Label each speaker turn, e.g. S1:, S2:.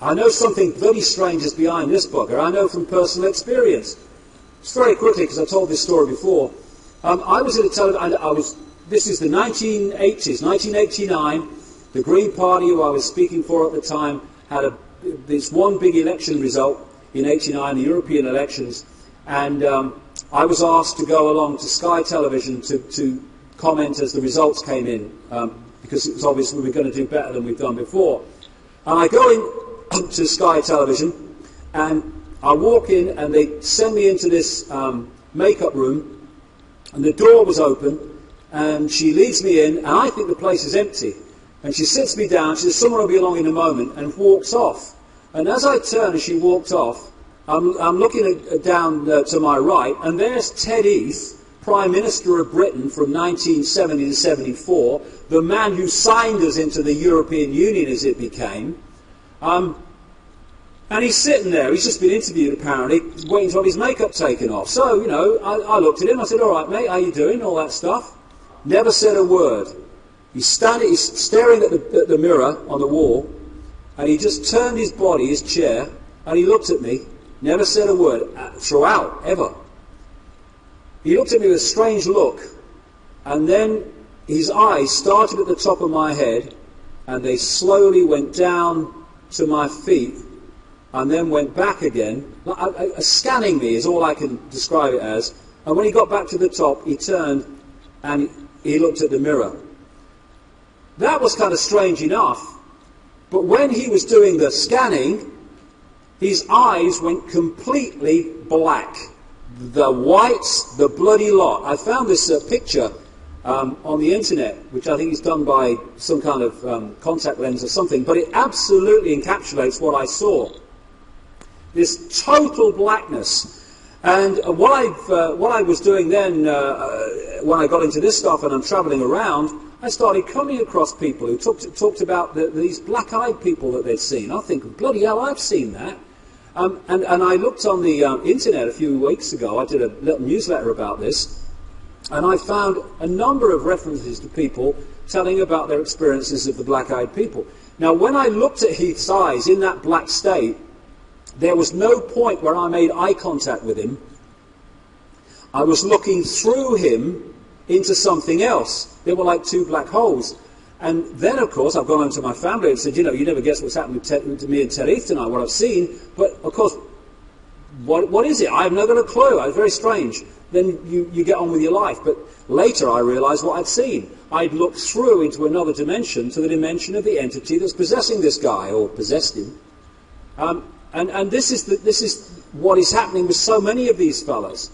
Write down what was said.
S1: I know something bloody strange is behind this bugger. I know from personal experience. Just very quickly, because I told this story before. I was in a television. This is the 1980s, 1989. The Green Party, who I was speaking for at the time, had this one big election result in '89, the European elections, and I was asked to go along to Sky Television to comment as the results came in, because it was obvious we were going to do better than we've done before. And I go in to Sky Television, and I walk in, and they send me into this makeup room, and the door was open, and she leads me in, and I think the place is empty. And she sits me down, she says, someone will be along in a moment, and walks off. And as I turn and she walked off, I'm looking down to my right, and there's Ted Heath, Prime Minister of Britain from 1970 to 74, the man who signed us into the European Union as it became. And he's sitting there, he's just been interviewed apparently, waiting to have his makeup taken off. So, you know, I looked at him, I said, all right mate, how you doing, all that stuff. Never said a word. He's staring at the mirror on the wall, and he just turned his body, his chair, and he looked at me, never said a word, throughout, ever. He looked at me with a strange look, and then his eyes started at the top of my head, and they slowly went down to my feet, and then went back again. Scanning me is all I can describe it as. And when he got back to the top, he turned, and he looked at the mirror. That was kind of strange enough, but when he was doing the scanning, his eyes went completely black. The whites, the bloody lot. I found this picture on the internet, which I think is done by some kind of contact lens or something, but it absolutely encapsulates what I saw. This total blackness. And what I was doing then, when I got into this stuff and I'm travelling around, I started coming across people who talked about these black-eyed people that they'd seen. I think, bloody hell, I've seen that. And I looked on the internet a few weeks ago. I did a little newsletter about this, and I found a number of references to people telling about their experiences of the black-eyed people. Now, when I looked at Heath's eyes in that black state, there was no point where I made eye contact with him. I was looking through him into something else. They were like two black holes. And then, of course, I've gone home to my family and said, you know, you never guess what's happened to me and Ted Heath tonight, what I've seen. But, of course, what is it? I have no clue. It's very strange. Then you get on with your life. But later I realised what I'd seen. I'd looked through into another dimension, to the dimension of the entity that's possessing this guy, or possessed him. And this is what is happening with so many of these fellas.